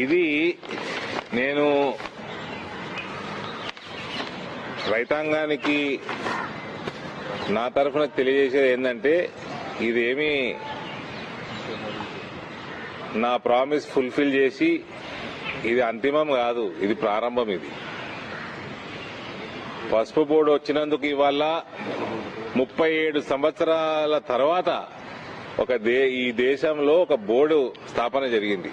ఇది నేను రైతాంగానికి నా తరఫున తెలియజేసేది ఏంటంటే, ఇదేమి నా ప్రామిస్ ఫుల్ఫిల్ చేసి ఇది అంతిమం కాదు, ఇది ప్రారంభం. ఇది పసుపు బోర్డు వచ్చినందుకు ఇవాళ 37 సంవత్సరాల తర్వాత ఈ దేశంలో ఒక బోర్డు స్థాపన జరిగింది.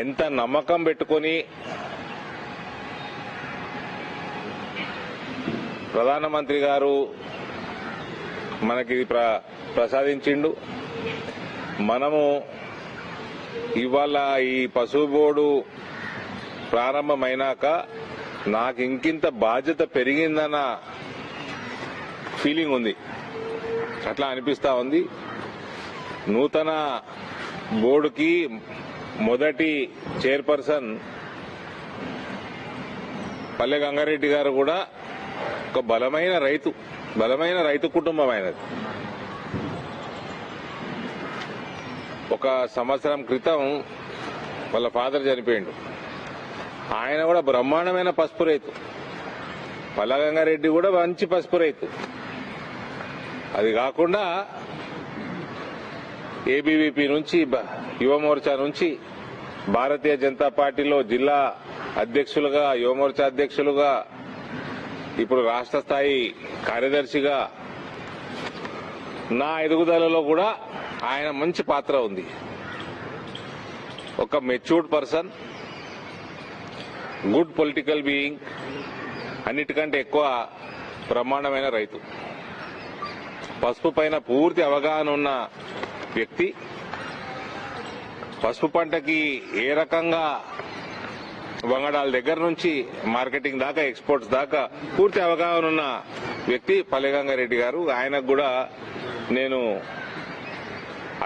ఎంత నమ్మకం పెట్టుకొని ప్రధానమంత్రి గారు మనకి ప్రసాదించిండు. మనము ఇవాళ ఈ పసుపు బోర్డు ప్రారంభమైనాక నాకు ఇంకింత బాధ్యత పెరిగిందన్న ఫీలింగ్ ఉంది, అట్లా అనిపిస్తా ఉంది. నూతన బోర్డుకి మొదటి చైర్పర్సన్ పల్లె గంగారెడ్డి గారు కూడా ఒక బలమైన రైతు కుటుంబం అయినది. ఒక సంవత్సరం క్రితం వాళ్ళ ఫాదర్ చనిపోయిండు. ఆయన కూడా బ్రహ్మాండమైన పసుపు రైతు. పల్లె గంగారెడ్డి కూడా మంచి పసుపు రైతు. అది కాకుండా ఏబీవీపీ నుంచి, యువమోర్చా నుంచి భారతీయ జనతా పార్టీలో జిల్లా అధ్యక్షులుగా, యువమోర్చా అధ్యక్షులుగా, ఇప్పుడు రాష్ట్ర స్థాయి కార్యదర్శిగా నా ఎదుగుదలలో కూడా ఆయన మంచి పాత్ర ఉంది. ఒక matured person, good political being, అన్నిటికంటే ఎక్కువ బ్రహ్మాండమైన రైతు, పసుపు పైన పూర్తి అవగాహన ఉన్న వ్యక్తి, పసుపు పంటకి ఏ రకంగా వంగడాల దగ్గర నుంచి మార్కెటింగ్ దాకా, ఎక్స్పోర్ట్స్ దాకా పూర్తి అవగాహన ఉన్న వ్యక్తి పల్లె గంగారెడ్డి గారు. ఆయనకు కూడా నేను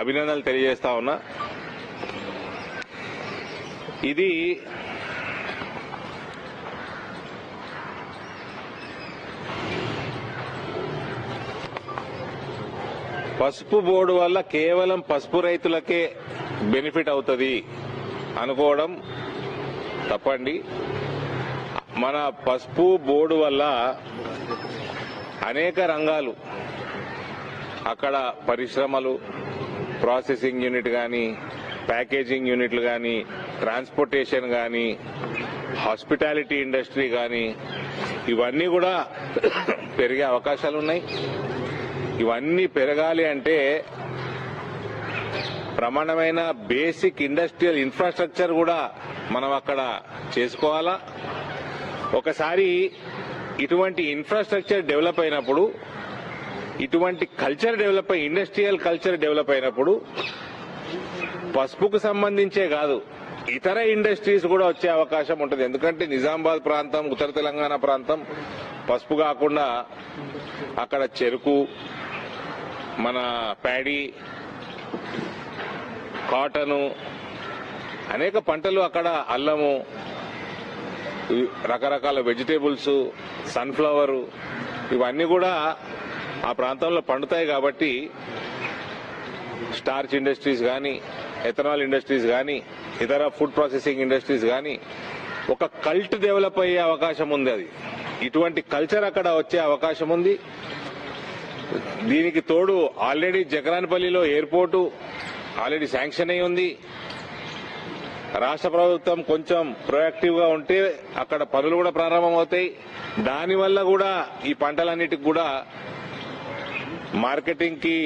అభినందనలు తెలియజేస్తా ఉన్నా. ఇది పసుపు బోర్డు వల్ల కేవలం పసుపు రైతులకే బెనిఫిట్ అవుతుంది అనుకోవడం తప్పండి. మన పసుపు బోర్డు వల్ల అనేక రంగాలు, అక్కడ పరిశ్రమలు, ప్రాసెసింగ్ యూనిట్ కానీ, ప్యాకేజింగ్ యూనిట్లు కానీ, ట్రాన్స్పోర్టేషన్ కానీ, హాస్పిటాలిటీ ఇండస్ట్రీ కానీ, ఇవన్నీ కూడా పెరిగే అవకాశాలు ఉన్నాయి. ఇవన్నీ పెరగాలి అంటే ప్రమాణమైన బేసిక్ ఇండస్ట్రియల్ ఇన్ఫ్రాస్ట్రక్చర్ కూడా మనం అక్కడ చేసుకోవాలా. ఒకసారి ఇటువంటి ఇన్ఫ్రాస్ట్రక్చర్ డెవలప్ అయినప్పుడు, ఇటువంటి కల్చర్ డెవలప్ అయి, ఇండస్ట్రియల్ కల్చర్ డెవలప్ అయినప్పుడు పసుపుకు సంబంధించే కాదు, ఇతర ఇండస్ట్రీస్ కూడా వచ్చే అవకాశం ఉంటుంది. ఎందుకంటే నిజామాబాద్ ప్రాంతం, ఉత్తర తెలంగాణ ప్రాంతం పసుపు కాకుండా అక్కడ చెరుకు, మన ప్యాడీ, కాటను, అనేక పంటలు, అక్కడ అల్లము, రకరకాల వెజిటేబుల్స్, సన్ఫ్లవరు, ఇవన్నీ కూడా ఆ ప్రాంతంలో పండుతాయి. కాబట్టి స్టార్చ్ ఇండస్ట్రీస్ కానీ, ఎథనాల్ ఇండస్ట్రీస్ కానీ, ఇతర ఫుడ్ ప్రాసెసింగ్ ఇండస్ట్రీస్ కానీ ఒక కల్ట్ డెవలప్ అయ్యే అవకాశం ఉంది. అది ఇటువంటి కల్చర్ అక్కడ వచ్చే అవకాశం ఉంది. దీనికి తోడు ఆల్రెడీ జగరాన్పల్లిలో ఎయిర్పోర్టు ఆల్రెడీ శాంక్షన్ అయి ఉంది. రాష్ట్ర ప్రభుత్వం కొంచెం ప్రొయాక్టివ్ గా ఉంటే అక్కడ పనులు కూడా ప్రారంభమవుతాయి. దానివల్ల కూడా ఈ పంటలన్నిటికి కూడా మార్కెటింగ్ కి,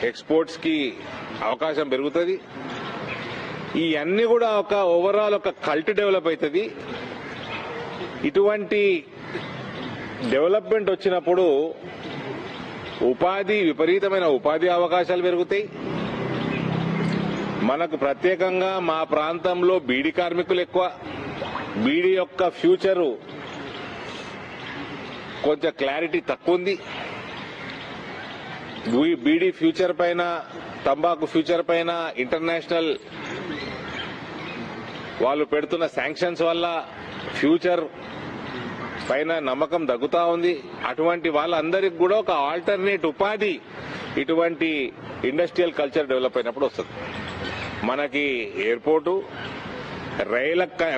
ఎక్స్పోర్ట్స్ కి అవకాశం పెరుగుతుంది. ఈ అన్ని కూడా ఒక ఓవరాల్ ఒక కల్ట్ డెవలప్ అవుతుంది. ఇటువంటి డెవలప్మెంట్ వచ్చినప్పుడు విపరీతమైన ఉపాధి అవకాశాలు పెరుగుతాయి. మనకు ప్రత్యేకంగా మా ప్రాంతంలో బీడీ కార్మికులు ఎక్కువ. బీడీ యొక్క ఫ్యూచరు కొంచెం క్లారిటీ తక్కువ ఉంది. బీడీ ఫ్యూచర్ పైన, తంబాకు ఫ్యూచర్ పైన ఇంటర్నేషనల్ వాళ్ళు పెడుతున్న శాంక్షన్స్ వల్ల ఫ్యూచర్ పైన నమ్మకం తగ్గుతా ఉంది. అటువంటి వాళ్ళందరికీ కూడా ఒక ఆల్టర్నేట్ ఉపాధి ఇటువంటి ఇండస్ట్రియల్ కల్చర్ డెవలప్ అయినప్పుడు వస్తుంది. మనకి airport,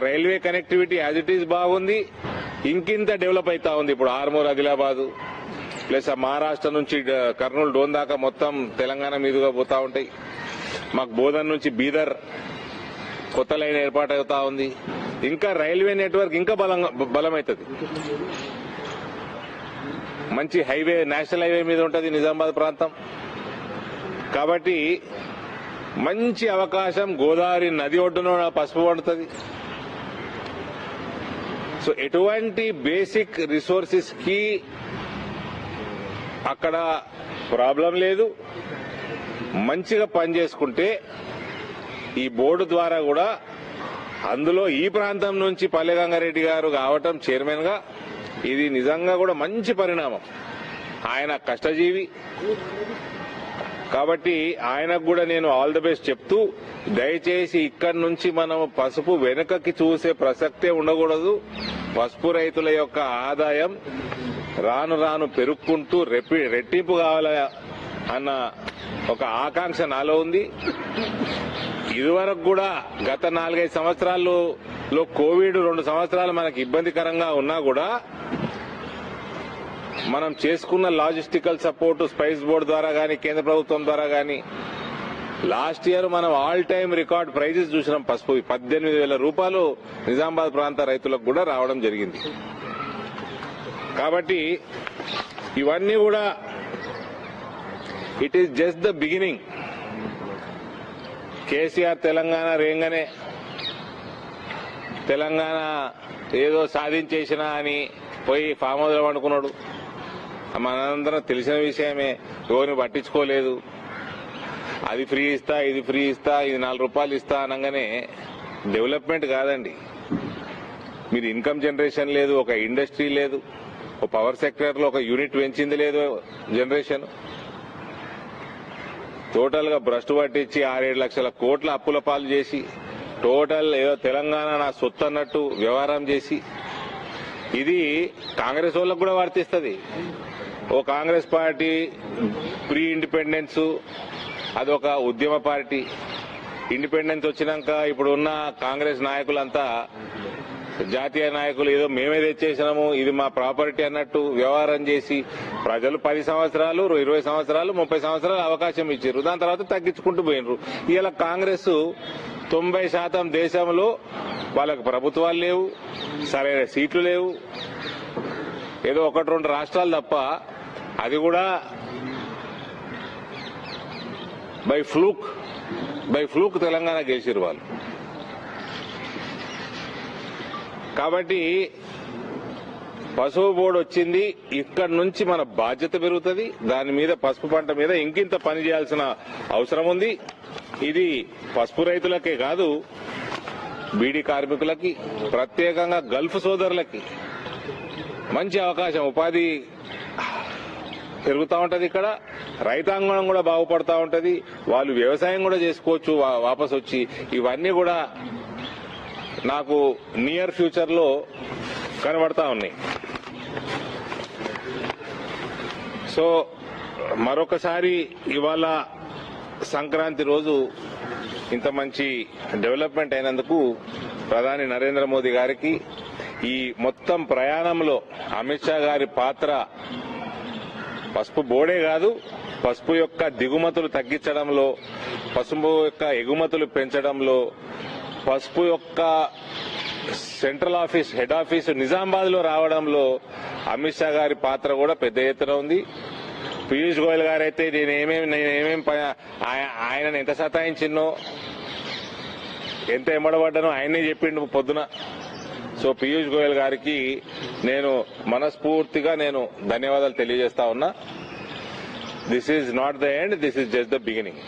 railway connectivity as it is బాగుంది. ఇంకింత డెవలప్ అవుతా ఉంది. ఇప్పుడు ఆర్మూర్, ఆదిలాబాదు ప్లస్ మహారాష్ట్ర నుంచి కర్నూలు, డోన్ దాకా మొత్తం తెలంగాణ మీదుగా పోతా ఉంటాయి. మాకు బోధన్ నుంచి బీదర్ కొత్త లైన్ ఏర్పాటు అవుతా ఉంది. ఇంకా రైల్వే నెట్వర్క్ ఇంకా బలమవుతుంది. మంచి హైవే, నేషనల్ హైవే మీద ఉంటుంది నిజామాబాద్ ప్రాంతం. కాబట్టి మంచి అవకాశం. గోదావరి నది ఒడ్డున పసుపు పండుతుంది. సో ఎటువంటి బేసిక్ రిసోర్సెస్ కి అక్కడ ప్రాబ్లం లేదు. మంచిగా పనిచేసుకుంటే ఈ బోర్డు ద్వారా కూడా అందులో ఈ ప్రాంతం నుంచి పల్లె గంగారెడ్డి గారు కావటం చైర్మన్ గా ఇది నిజంగా కూడా మంచి పరిణామం. ఆయన కష్టజీవి కాబట్టి ఆయనకు కూడా నేను ఆల్ ది బెస్ట్ చెప్తూ, దయచేసి ఇక్కడి నుంచి మనం పసుపు వెనుకకి చూసే ప్రసక్తే ఉండకూడదు. పసుపు రైతుల యొక్క ఆదాయం రాను రాను పెరుక్కుంటూ రెట్టింపు కావాల అన్న ఒక ఆకాంక్ష నాలో ఉంది. ఇదివరకు కూడా గత 4-5 సంవత్సరాల్లో కోవిడ్ 2 సంవత్సరాలు మనకి ఇబ్బందికరంగా ఉన్నా కూడా మనం చేసుకున్న లాజిస్టికల్ సపోర్ట్ స్పైస్ బోర్డు ద్వారా గానీ, కేంద్ర ప్రభుత్వం ద్వారా గానీ, లాస్ట్ ఇయర్ మనం ఆల్ టైమ్ రికార్డ్ ప్రైజెస్ చూసినాం. పసుపు 18,000 రూపాయలు నిజామాబాద్ ప్రాంత రైతులకు కూడా రావడం జరిగింది. కాబట్టి ఇవన్నీ కూడా it is just the beginning. KCR Telangana రేంగనే తెలంగాణ ఏదో సాధించేసినా అని పోయి ఫామ్ హౌస్ లో పండుకున్నాడు. మనందరం తెలిసిన విషయమే. ఎవరిని పట్టించుకోలేదు. అది ఫ్రీ ఇస్తా, ఇది ఫ్రీ ఇస్తా, ఇది 4 రూపాయలు ఇస్తా అనగానే డెవలప్మెంట్ కాదండి. మీరు ఇన్కమ్ జనరేషన్ లేదు, ఒక ఇండస్ట్రీ లేదు, ఒక పవర్ సెక్టర్ లో ఒక యూనిట్ పెంచింది లేదు జనరేషన్. టోటల్ గా భ్రష్టు పట్టించి 6-7 లక్షల కోట్ల అప్పుల పాలు చేసి టోటల్ ఏదో తెలంగాణ నా సొత్తు అన్నట్టు వ్యవహారం చేసి, ఇది కాంగ్రెస్ వాళ్ళకు కూడా వర్తిస్తుంది. ఓ కాంగ్రెస్ పార్టీ ప్రీ ఇండిపెండెన్స్ అదొక ఉద్యమ పార్టీ. ఇండిపెండెన్స్ వచ్చినాక ఇప్పుడు ఉన్న కాంగ్రెస్ నాయకులంతా జాతీయ నాయకులు ఏదో మేమే తెచ్చేసినాము, ఇది మా ప్రాపర్టీ అన్నట్టు వ్యవహారం చేసి ప్రజలు 10 సంవత్సరాలు, 20 సంవత్సరాలు, 30 సంవత్సరాలు అవకాశం ఇచ్చారు. దాని తర్వాత తగ్గించుకుంటూ పోయినరు. ఇలా కాంగ్రెస్ 90% దేశంలో వాళ్ళకు ప్రభుత్వాలు లేవు, సరైన సీట్లు లేవు. ఏదో 1-2 రాష్ట్రాలు తప్ప, అది కూడా బై ఫ్లూక్ తెలంగాణ గెలిచిరు వాళ్ళు. కాబట్టి పసుపు బోర్డు వచ్చింది. ఇక్కడి నుంచి మన బాధ్యత పెరుగుతుంది. దాని మీద పసుపు పంట మీద ఇంకింత పని చేయాల్సిన అవసరం ఉంది. ఇది పసుపు రైతులకే కాదు, బీడీ కార్మికులకి, ప్రత్యేకంగా గల్ఫ్ సోదరులకి మంచి అవకాశం. ఉపాధి పెరుగుతూ ఉంటది. ఇక్కడ రైతాంగం కూడా బాగుపడతా ఉంటది. వాళ్ళు వ్యవసాయం కూడా చేసుకోవచ్చు వాపస్ వచ్చి. ఇవన్నీ కూడా నాకు నియర్ ఫ్యూచర్ లో కనబడతా ఉన్నాయి. సో మరొకసారి ఇవాళ సంక్రాంతి రోజు ఇంత మంచి డెవలప్మెంట్ అయినందుకు ప్రధాని నరేంద్ర మోదీ గారికి, ఈ మొత్తం ప్రయాణంలో అమిత్ షా గారి పాత్ర పసుపు బోర్డే కాదు, పసుపు యొక్క దిగుమతులు తగ్గించడంలో, పసుపు యొక్క ఎగుమతులు పెంచడంలో, పసుపు యొక్క central office, head office Nizamabad లో రావడంలో అమిత్ షా గారి పాత్ర కూడా పెద్ద ఎత్తున ఉంది. పీయూష్ గోయల్ గారైతే నేనేమేం ఆయనను ఎంత సతాయించిన్నో, ఎంత ఎమ్మడబడ్డానో ఆయనే చెప్పిండు పొద్దున. సో పీయూష్ గోయల్ గారికి నేను మనస్ఫూర్తిగా ధన్యవాదాలు తెలియజేస్తా ఉన్నా. This is not the end, this is just the beginning.